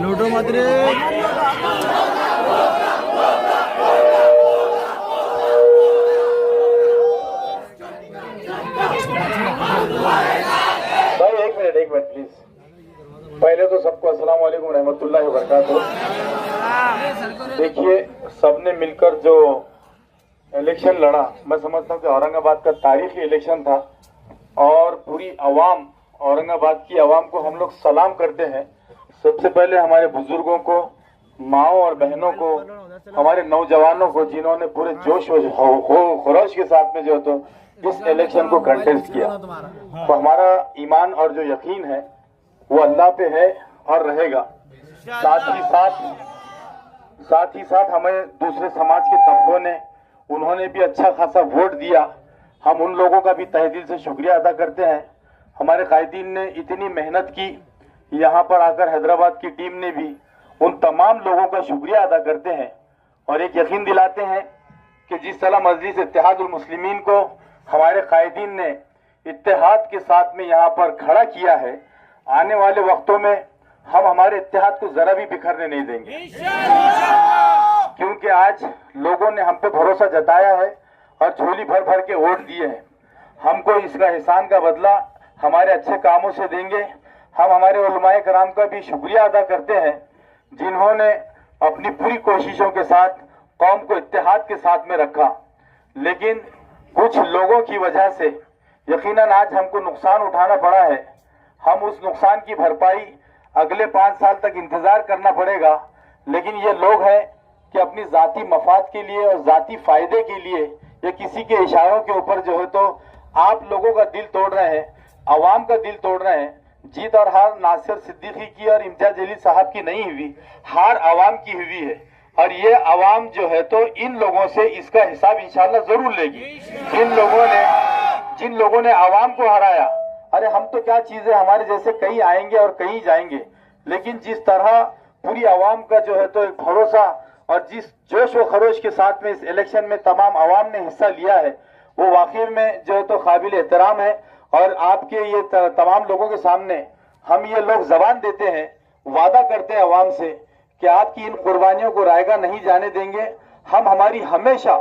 लूटो मत रे। भाई एक मिनट प्लीज। पहले तो सबको अस्सलाम वालेकुम रहमतुल्लाहि व बरकातहू। देखिए, सबने मिलकर जो इलेक्शन लड़ा, मैं समझता हूँ कि औरंगाबाद का तारीखी इलेक्शन था और पूरी अवाम, औरंगाबाद की अवाम को हम लोग सलाम करते हैं। सबसे पहले हमारे बुजुर्गों को, माओ और बहनों को, हमारे नौजवानों को, जिन्होंने पूरे जोश और खरोश के साथ में जो तो इस इलेक्शन को कंटेस्ट किया। तो हमारा ईमान और जो यकीन है वो अल्लाह पे है और रहेगा। साथ ही साथ हमें दूसरे समाज के तबकों ने, उन्होंने भी अच्छा खासा वोट दिया। हम उन लोगों का भी तहे दिल से शुक्रिया अदा करते हैं। हमारे कायदीन ने इतनी मेहनत की, यहाँ पर आकर हैदराबाद की टीम ने भी उन तमाम लोगों का शुक्रिया अदा करते हैं और एक यकीन दिलाते हैं कि जिस तरह मजलिस इत्तेहादुल मुस्लिमीन को हमारे कायदीन ने इत्तेहाद के साथ में यहाँ पर खड़ा किया है, आने वाले वक्तों में हम हमारे इत्तेहाद को जरा भी बिखरने नहीं देंगे। क्योंकि आज लोगों ने हम पे भरोसा जताया है और झोली भर भर के वोट दिए हैं। हमको इसका एहसान का बदला हमारे अच्छे कामों से देंगे। हम हमारे उलमाए कराम का भी शुक्रिया अदा करते हैं, जिन्होंने अपनी पूरी कोशिशों के साथ कौम को इत्तेहाद के साथ में रखा। लेकिन कुछ लोगों की वजह से यकीनन आज हमको नुकसान उठाना पड़ा है। हम उस नुकसान की भरपाई अगले 5 साल तक इंतजार करना पड़ेगा। लेकिन ये लोग हैं कि अपनी जाती मफाद के लिए और जाती फायदे के लिए या किसी के इशारों के ऊपर जो है तो आप लोगों का दिल तोड़ रहे हैं, अवाम का दिल तोड़ रहे हैं। जीत और हार नासिर सिद्दीकी की और इम्तियाज जलील साहब की नहीं हुई, हार अवाम की हुई है। और ये अवाम जो है तो इन लोगों से इसका हिसाब इंशाल्लाह जरूर लेगी। जिन लोगों ने अवाम को हराया, अरे हम तो क्या चीजें, हमारे जैसे कई आएंगे और कई जाएंगे, लेकिन जिस तरह पूरी अवाम का जो है तो एक भरोसा और जिस जोश व खरोश के साथ में इस इलेक्शन में तमाम अवाम ने हिस्सा लिया है, वो वाकई में जो है तो काबिल एहतराम है। और आपके ये तमाम लोगों के सामने हम ये लोग जबान देते हैं, वादा करते हैं अवाम से कि आपकी इन कुर्बानियों को रायगा नहीं जाने देंगे। हम हमारी हमेशा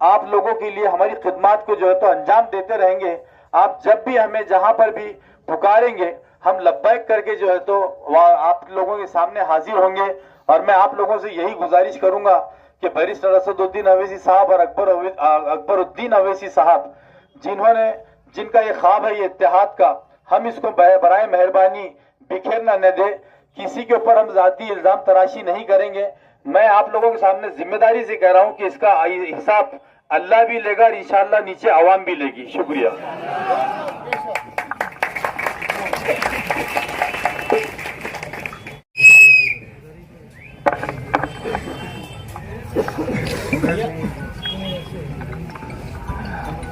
आप लोगों के लिए हमारी खिदमत को जो है तो अंजाम देते रहेंगे। आप जब भी हमें जहां पर भी पुकारेंगे, हम लब्बैक करके जो है तो आप लोगों के सामने हाजिर होंगे। और मैं आप लोगों से यही गुजारिश करूंगा कि बैरिस्टर असदुद्दीन अवैसी साहब और अकबरुद्दीन अवैसी साहब, जिनका ये ख्वाब है ये इत्तेहाद का, हम इसको बराए मेहरबानी बिखेरना न दे। किसी के ऊपर हम जाती इल्जाम तराशी नहीं करेंगे। मैं आप लोगों के सामने जिम्मेदारी से कह रहा हूं कि इसका हिसाब अल्लाह भी लेगा और इंशाअल्लाह नीचे आवाम भी लेगी। शुक्रिया।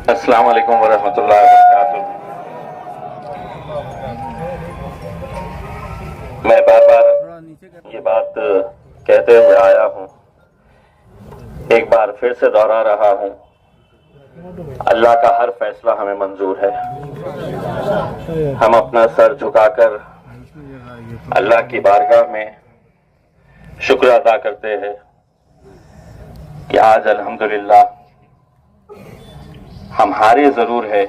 अस्सलाम वालेकुम वरहमतुल्लाहि वबरकातुहू। मैं बार बार ये बात कहते हुए आया हूँ, एक बार फिर से दोहरा रहा हूँ, अल्लाह का हर फैसला हमें मंजूर है। हम अपना सर झुकाकर अल्लाह की बारगाह में शुक्र अदा करते हैं कि आज अल्हम्दुलिल्लाह हम हारे जरूर है,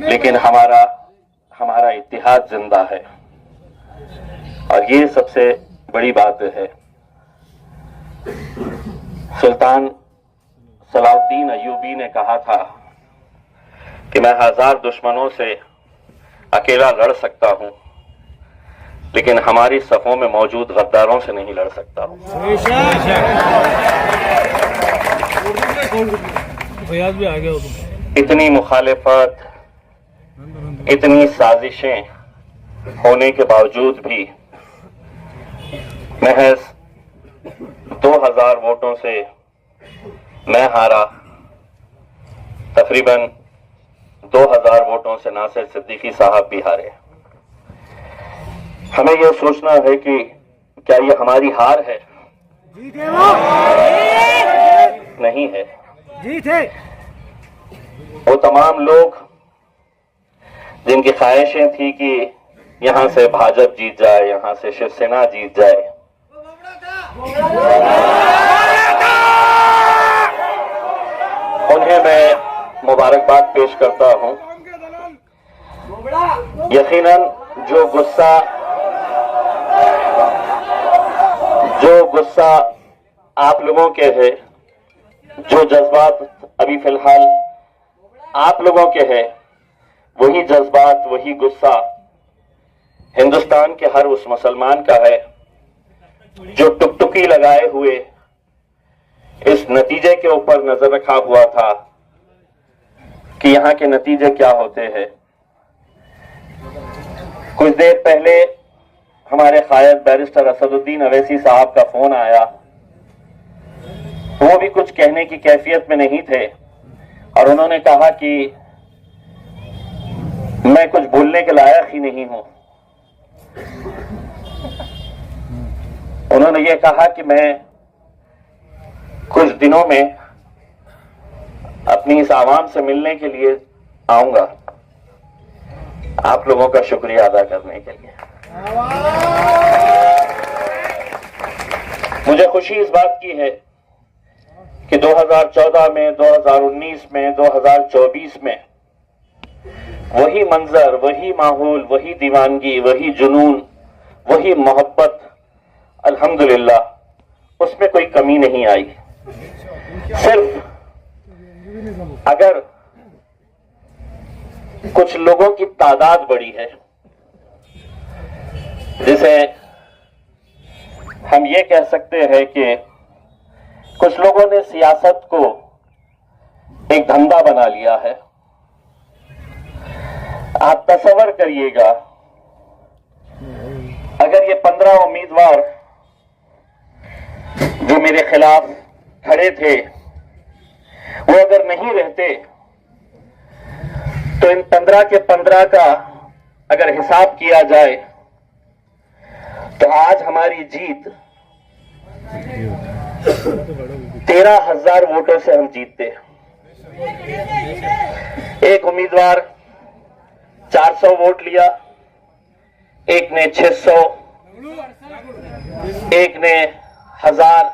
लेकिन हमारा इत्तिहाद जिंदा है, और ये सबसे बड़ी बात है। सुल्तान सलाउद्दीन अय्यूबी ने कहा था कि मैं 1000 दुश्मनों से अकेला लड़ सकता हूं, लेकिन हमारी सफों में मौजूद गद्दारों से नहीं लड़ सकता हूं। इतनी मुखालिफत, इतनी साजिशें होने के बावजूद भी महज 2000 वोटों से मैं हारा। तकरीबन 2000 वोटों से नासिर सिद्दीकी साहब भी हारे। हमें यह सोचना है कि क्या यह हमारी हार है? नहीं है। जीत है। वो तमाम लोग जिनकी ख्वाहिशें थी कि यहां से भाजपा जीत जाए, यहां से शिवसेना जीत जाए, उन्हें मैं मुबारकबाद पेश करता हूं। यकीनन जो गुस्सा आप लोगों के है, जो जज्बात अभी फिलहाल आप लोगों के हैं, वही जज्बात, वही गुस्सा हिंदुस्तान के हर उस मुसलमान का है जो टुकटुकी लगाए हुए इस नतीजे के ऊपर नजर रखा हुआ था कि यहां के नतीजे क्या होते हैं। कुछ देर पहले हमारे कायद बैरिस्टर असदुद्दीन अवैसी साहब का फोन आया। वो भी कुछ कहने की कैफियत में नहीं थे और उन्होंने कहा कि मैं कुछ बोलने के लायक ही नहीं हूं। उन्होंने ये कहा कि मैं कुछ दिनों में अपनी इस आवाम से मिलने के लिए आऊंगा, आप लोगों का शुक्रिया अदा करने के लिए। मुझे खुशी इस बात की है कि 2014 में, 2019 में, 2024 में वही मंजर, वही माहौल, वही दीवानगी, वही जुनून, वही मोहब्बत, अल्हम्दुलिल्लाह उसमें कोई कमी नहीं आई। सिर्फ अगर कुछ लोगों की तादाद बढ़ी है, जिसे हम ये कह सकते हैं कि कुछ लोगों ने सियासत को एक धंधा बना लिया है। आप तसव्वुर करिएगा, अगर ये 15 उम्मीदवार जो मेरे खिलाफ खड़े थे वो अगर नहीं रहते तो इन 15 के 15 का अगर हिसाब किया जाए तो आज हमारी जीत 13,000 वोटों से हम जीतते। एक उम्मीदवार 400 वोट लिया, एक ने 600, एक ने 1000।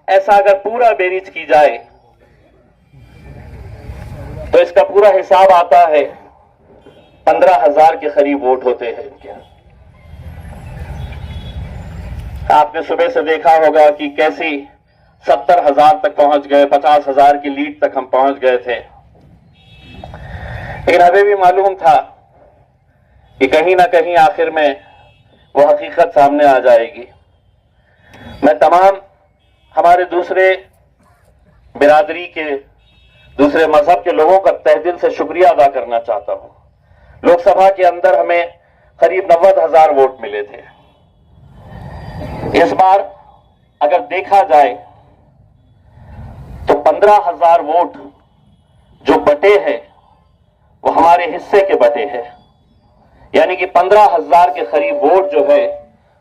ऐसा अगर पूरा बेरीज की जाए तो इसका पूरा हिसाब आता है 15,000 के करीब वोट होते हैं इनके। आपने सुबह से देखा होगा कि कैसी 70,000 तक पहुंच गए, 50,000 की लीड तक हम पहुंच गए थे। लेकिन हमें भी मालूम था कि कहीं ना कहीं आखिर में वो हकीकत सामने आ जाएगी। मैं तमाम हमारे दूसरे बिरादरी के, दूसरे मजहब के लोगों का तहे दिल से शुक्रिया अदा करना चाहता हूं। लोकसभा के अंदर हमें करीब 90,000 वोट मिले थे। इस बार अगर देखा जाए तो 15,000 वोट जो बटे हैं वो हमारे हिस्से के बटे हैं, यानी कि 15,000 के करीब वोट जो है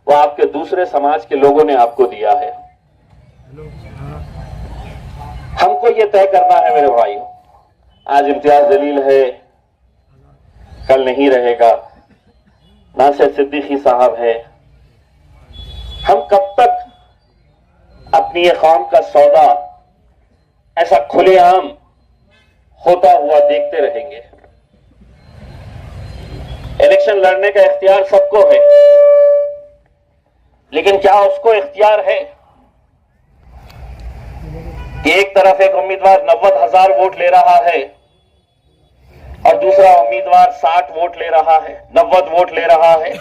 वो आपके दूसरे समाज के लोगों ने आपको दिया है। हमको ये तय करना है मेरे भाइयों, आज इम्तियाज जलील है, कल नहीं रहेगा, नासिर सिद्दीकी साहब है। हम कब तक अपनी ये कौम का सौदा ऐसा खुलेआम होता हुआ देखते रहेंगे? इलेक्शन लड़ने का इख्तियार सबको है, लेकिन क्या उसको इख्तियार है कि एक तरफ एक उम्मीदवार 90,000 वोट ले रहा है और दूसरा उम्मीदवार 60 वोट ले रहा है, 90 वोट ले रहा है,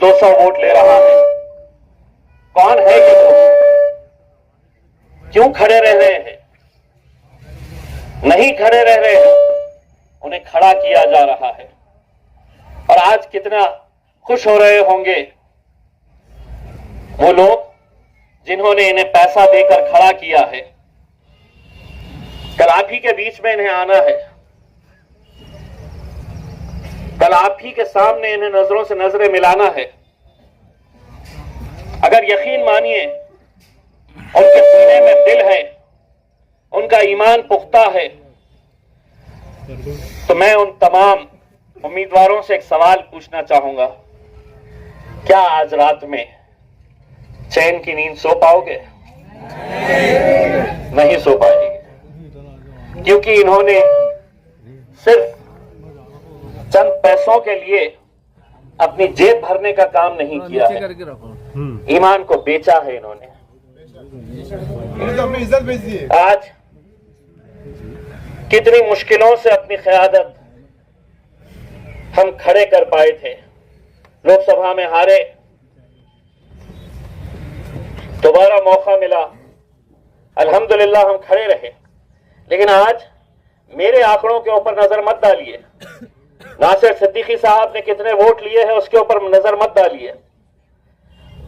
200 वोट ले रहा है? कौन है ये लोग? क्यों खड़े रह रहे हैं? नहीं खड़े रह रहे हैं, उन्हें खड़ा किया जा रहा है। और आज कितना खुश हो रहे होंगे वो लोग जिन्होंने इन्हें पैसा देकर खड़ा किया है। कल आप ही के बीच में इन्हें आना है, कल आप ही के सामने इन्हें नजरों से नजरें मिलाना है। अगर यकीन मानिए उनके सीने में दिल है, उनका ईमान पुख्ता है, तो मैं उन तमाम उम्मीदवारों से एक सवाल पूछना चाहूंगा, क्या आज रात में चैन की नींद सो पाओगे? नहीं सो पाएंगे, क्योंकि इन्होंने सिर्फ चंद पैसों के लिए अपनी जेब भरने का काम नहीं किया है, ईमान को बेचा है इन्होंने। आज कितनी मुश्किलों से अपनी क़यादत हम खड़े कर पाए थे। लोकसभा में हारे, दोबारा मौका मिला, अल्हम्दुलिल्लाह हम खड़े रहे। लेकिन आज मेरे आंकड़ों के ऊपर नजर मत डालिए, नासिर सिद्दीकी साहब ने कितने वोट लिए हैं उसके ऊपर नजर मत डालिए।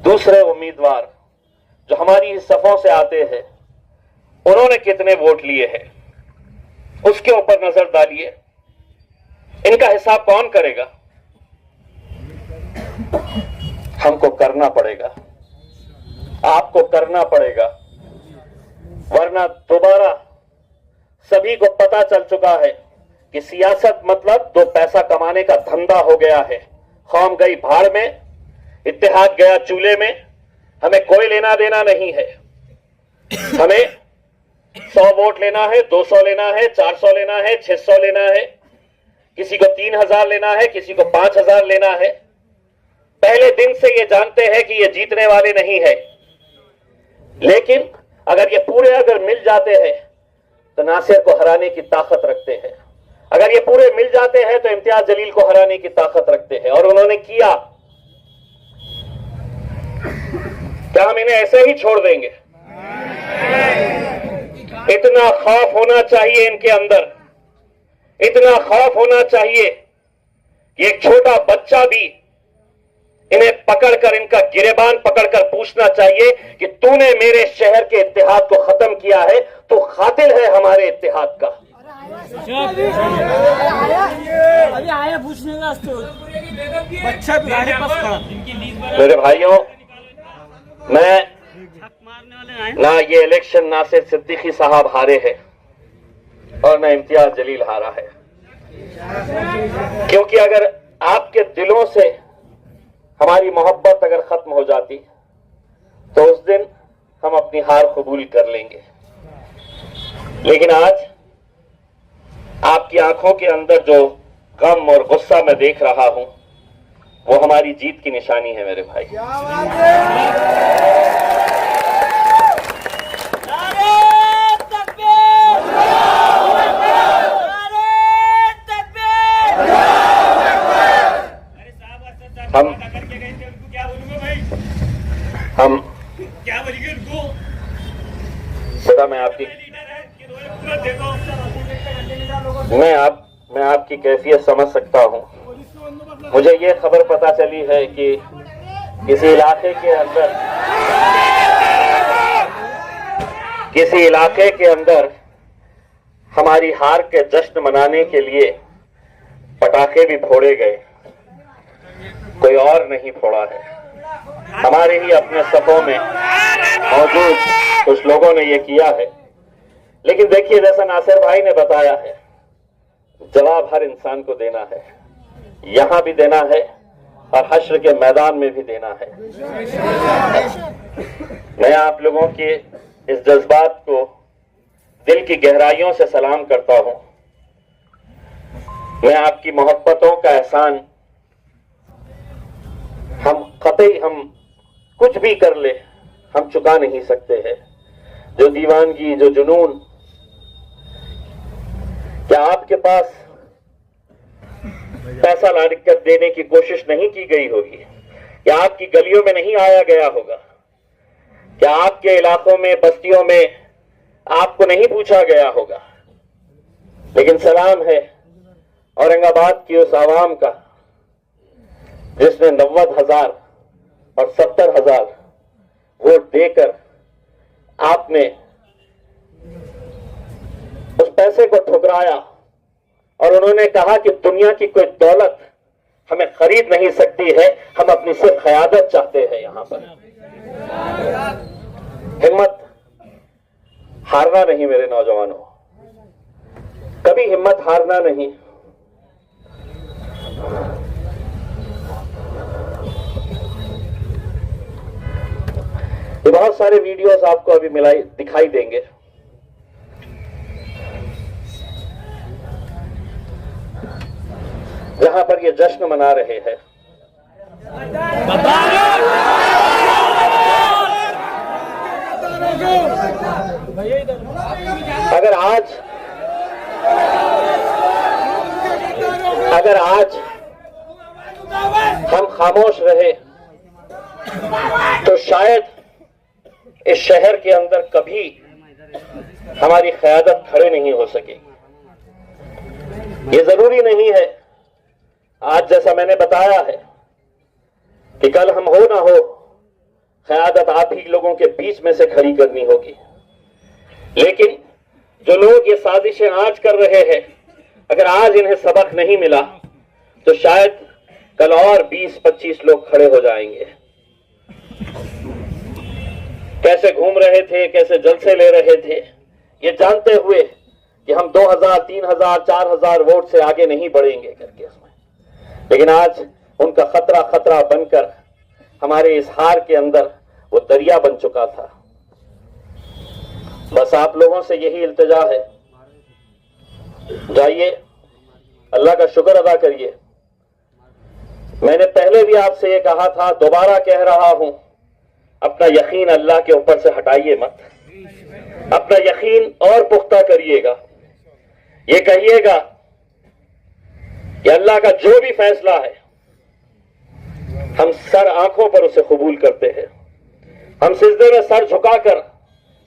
दूसरे उम्मीदवार जो हमारी सफों से आते हैं उन्होंने कितने वोट लिए हैं उसके ऊपर नजर डालिए। इनका हिसाब कौन करेगा? हमको करना पड़ेगा, आपको करना पड़ेगा, वरना दोबारा सभी को पता चल चुका है कि सियासत मतलब दो पैसा कमाने का धंधा हो गया है। कौम गई भाड़ में, इत्तेहाद गया चूल्हे में, हमें कोई लेना देना नहीं है। हमें 100 वोट लेना है, 200 लेना है, 400 लेना है, 600 लेना है, किसी को 3,000 लेना है, किसी को 5,000 लेना है। पहले दिन से ये जानते हैं कि ये जीतने वाले नहीं है, लेकिन अगर ये पूरे अगर मिल जाते हैं तो नासिर को हराने की ताकत रखते हैं। अगर ये पूरे मिल जाते हैं तो इम्तियाज जलील को हराने की ताकत रखते हैं, और उन्होंने किया। क्या हम इन्हें ऐसे ही छोड़ देंगे? इतना खौफ होना चाहिए इनके अंदर, इतना खौफ होना चाहिए कि एक छोटा बच्चा भी इन्हें पकड़कर, इनका गिरेबान पकड़कर पूछना चाहिए कि तूने मेरे शहर के इत्तेहाद को खत्म किया है, तो खातिल है हमारे इत्तेहाद का। अभी आया पूछने का बच्चा मेरे भाइयों, मैं ना ये इलेक्शन नासिर सिद्दीकी साहब हारे हैं और ना इम्तियाज जलील हारा है, क्योंकि अगर आपके दिलों से हमारी मोहब्बत अगर खत्म हो जाती तो उस दिन हम अपनी हार कबूल कर लेंगे। लेकिन आज आपकी आंखों के अंदर जो गम और गुस्सा मैं देख रहा हूं वो हमारी जीत की निशानी है मेरे भाई। हम सदा मैं आपकी कैफियत समझ सकता हूं। मुझे ये खबर पता चली है कि किसी इलाके के अंदर हमारी हार के जश्न मनाने के लिए पटाखे भी फोड़े गए, कोई और नहीं फोड़ा है, हमारे ही अपने सफों में मौजूद कुछ लोगों ने ये किया है। लेकिन देखिए, जैसा नासिर भाई ने बताया है, जवाब हर इंसान को देना है, यहां भी देना है और हश्र के मैदान में भी देना है। मैं आप लोगों के इस जज्बात को दिल की गहराइयों से सलाम करता हूं। मैं आपकी मोहब्बतों का एहसान हम कुछ भी कर ले हम चुका नहीं सकते हैं। जो दीवानगी, जो जुनून, क्या आपके पास पैसा ला कर देने की कोशिश नहीं की गई होगी? क्या आपकी गलियों में नहीं आया गया होगा? क्या आपके इलाकों में, बस्तियों में आपको नहीं पूछा गया होगा? लेकिन सलाम है औरंगाबाद की उस आवाम का जिसने 90,000 और 70,000 वोट देकर आपने उस पैसे को ठुकराया और उन्होंने कहा कि दुनिया की कोई दौलत हमें खरीद नहीं सकती है, हम अपनी सिर्फ क़यादत चाहते हैं। यहां पर हिम्मत हारना नहीं मेरे नौजवानों, कभी हिम्मत हारना नहीं। ये बहुत सारे वीडियोस आपको अभी दिखाई देंगे। जहां पर ये जश्न मना रहे हैं। अगर आज हम खामोश रहे तो शायद इस शहर के अंदर कभी हमारी क़यादत खड़े नहीं हो सकेगी। ये जरूरी नहीं है आज जैसा मैंने बताया है कि कल हम हो ना हो, क़यादत आप ही लोगों के बीच में से खड़ी करनी होगी। लेकिन जो लोग ये साजिशें आज कर रहे हैं, अगर आज इन्हें सबक नहीं मिला तो शायद कल और 20-25 लोग खड़े हो जाएंगे। कैसे घूम रहे थे, कैसे जलसे ले रहे थे, ये जानते हुए कि हम 2000, 3000, 4000 वोट से आगे नहीं बढ़ेंगे करके उसमें। लेकिन आज उनका खतरा बनकर हमारे इस हार के अंदर वो दरिया बन चुका था। बस आप लोगों से यही इल्तिजा है, जाइए अल्लाह का शुक्र अदा करिए। मैंने पहले भी आपसे ये कहा था, दोबारा कह रहा हूं, अपना यकीन अल्लाह के ऊपर से हटाइए मत, अपना यकीन और पुख्ता करिएगा। ये कहिएगा कि अल्लाह का जो भी फैसला है हम सर आंखों पर उसे कबूल करते हैं, हम सिजदे में सर झुकाकर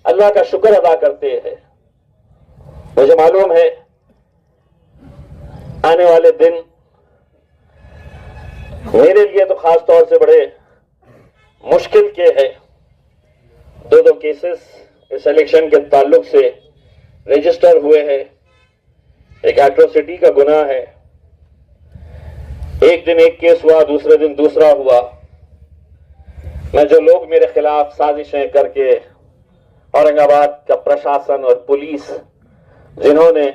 अल्लाह का शुक्र अदा करते हैं। मुझे मालूम है आने वाले दिन मेरे लिए तो खास तौर से बड़े मुश्किल के हैं। दो केसेस इस इलेक्शन के ताल्लुक से रजिस्टर हुए हैं। एक एट्रोसिटी का गुनाह है, एक दिन एक केस हुआ, दूसरे दिन दूसरा हुआ। मैं जो लोग मेरे खिलाफ साजिशें करके औरंगाबाद का प्रशासन और पुलिस जिन्होंने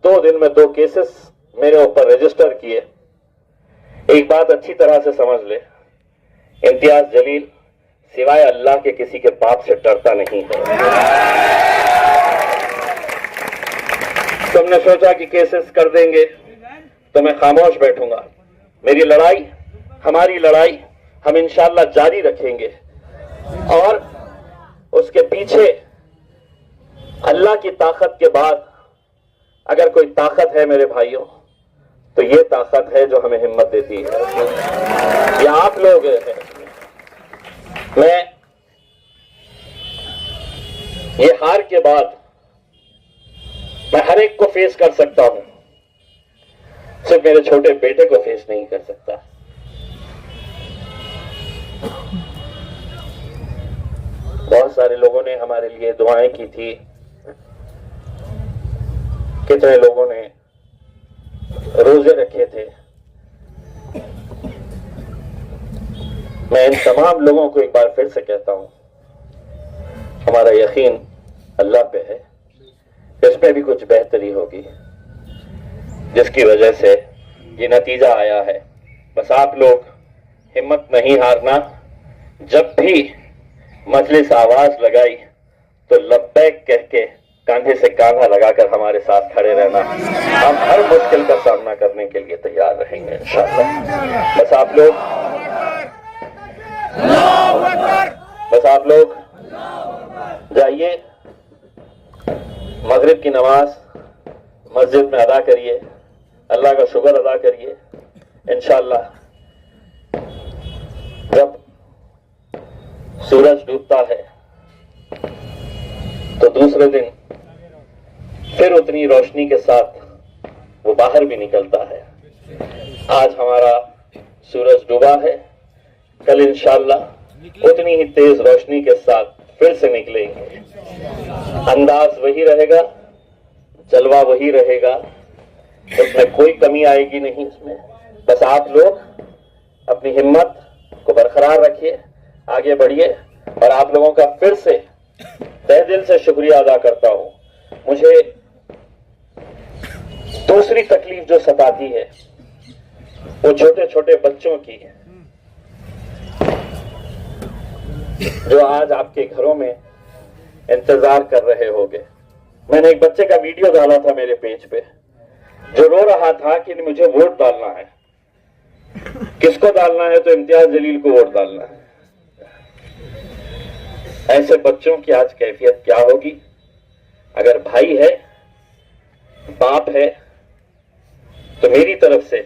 2 दिन में 2 केसेस मेरे ऊपर रजिस्टर किए, एक बात अच्छी तरह से समझ ले, इम्तियाज जलील सिवाय अल्लाह के किसी के बाप से डरता नहीं है। तुमने सोचा कि केसेस कर देंगे तो मैं खामोश बैठूंगा। मेरी लड़ाई, हमारी लड़ाई हम इंशाअल्लाह जारी रखेंगे और उसके पीछे अल्लाह की ताकत के बाद अगर कोई ताकत है मेरे भाइयों तो ये ताकत है जो हमें हिम्मत देती है, ये आप लोग हैं। मैं ये हार के बाद मैं हर एक को फेस कर सकता हूं, सिर्फ मेरे छोटे बेटे को फेस नहीं कर सकता। बहुत सारे लोगों ने हमारे लिए दुआएं की थी, कितने लोगों ने रोजे रखे थे। मैं इन तमाम लोगों को एक बार फिर से कहता हूं, हमारा यकीन अल्लाह पे है, इसमें भी कुछ बेहतरी होगी, जिसकी वजह से ये नतीजा आया है। बस आप लोग हिम्मत नहीं हारना। जब भी मजलिस आवाज लगाई तो लब्बैक कह के कांधे से कांधा लगाकर हमारे साथ खड़े रहना। हम हर मुश्किल का सामना करने के लिए तैयार रहेंगे इंशाअल्लाह। बस आप लोग जाइए, मगरिब की नमाज मस्जिद में अदा करिए, अल्लाह का शुक्र अदा करिए। इंशाअल्लाह जब सूरज डूबता है तो दूसरे दिन फिर उतनी रोशनी के साथ वो बाहर भी निकलता है। आज हमारा सूरज डूबा है, कल इंशाअल्लाह उतनी ही तेज रोशनी के साथ फिर से निकलेंगे। अंदाज वही रहेगा, जलवा वही रहेगा, उसमें कोई कमी आएगी नहीं। इसमें बस आप लोग अपनी हिम्मत को बरकरार रखिए, आगे बढ़िए। और आप लोगों का फिर से तहे दिल से शुक्रिया अदा करता हूं। मुझे दूसरी तकलीफ जो सताती है वो छोटे छोटे बच्चों की है, जो आज आपके घरों में इंतजार कर रहे होंगे। मैंने एक बच्चे का वीडियो डाला था मेरे पेज पे, जो रो रहा था कि मुझे वोट डालना है। किसको डालना है? तो इम्तियाज जलील को वोट डालना है। ऐसे बच्चों की आज कैफियत क्या होगी? अगर भाई है, बाप है, तो मेरी तरफ से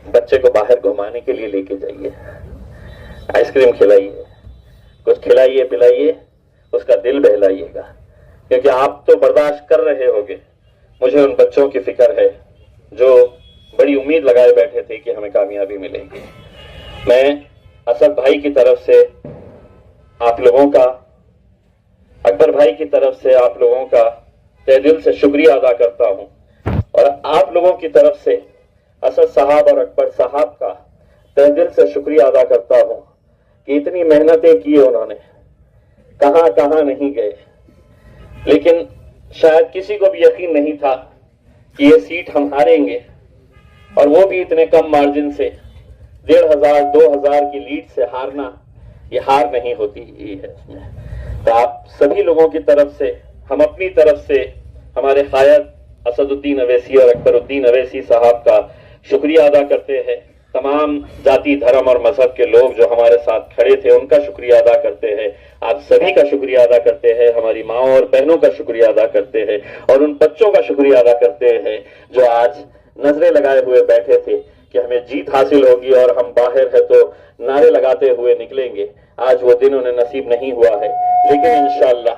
बच्चे को बाहर घुमाने के लिए लेके जाइए, आइसक्रीम खिलाइए, कुछ खिलाइए पिलाइए, उसका दिल बहलाइएगा, क्योंकि आप तो बर्दाश्त कर रहे होंगे। मुझे उन बच्चों की फिक्र है जो बड़ी उम्मीद लगाए बैठे थे कि हमें कामयाबी मिलेगी। मैं असद भाई की तरफ से आप लोगों का, अकबर भाई की तरफ से आप लोगों का तहे दिल से शुक्रिया अदा करता हूं, और आप लोगों की तरफ से असद साहब और अकबर साहब का तहे दिल से शुक्रिया अदा करता हूं कि इतनी मेहनतें की उन्होंने, कहां कहां नहीं गए। लेकिन शायद किसी को भी यकीन नहीं था कि ये सीट हम हारेंगे, और वो भी इतने कम मार्जिन से 1500 2000 की लीड से हारना, ये हार नहीं होती ही है। तो आप सभी लोगों की तरफ से, हम अपनी तरफ से हमारे कायद असदुद्दीन अवैसी और अकबरुद्दीन अवैसी साहब का शुक्रिया अदा करते हैं। तमाम जाति धर्म और मजहब के लोग जो हमारे साथ खड़े थे उनका शुक्रिया अदा करते हैं। आप सभी का शुक्रिया अदा करते हैं, हमारी माओ और बहनों का शुक्रिया अदा करते हैं, और उन बच्चों का शुक्रिया अदा करते हैं जो आज नजरें लगाए हुए बैठे थे कि हमें जीत हासिल होगी और हम बाहर है तो नारे लगाते हुए निकलेंगे। आज वो दिन उन्हें नसीब नहीं हुआ है, लेकिन इंशाअल्लाह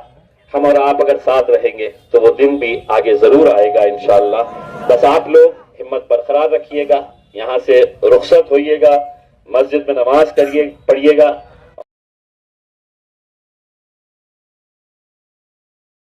हम और आप अगर साथ रहेंगे तो वो दिन भी आगे जरूर आएगा इंशाअल्लाह। बस आप लोग हिम्मत बरकरार रखिएगा, यहाँ से रुखसत होइएगा, मस्जिद में नमाज करिए, पढ़िएगा,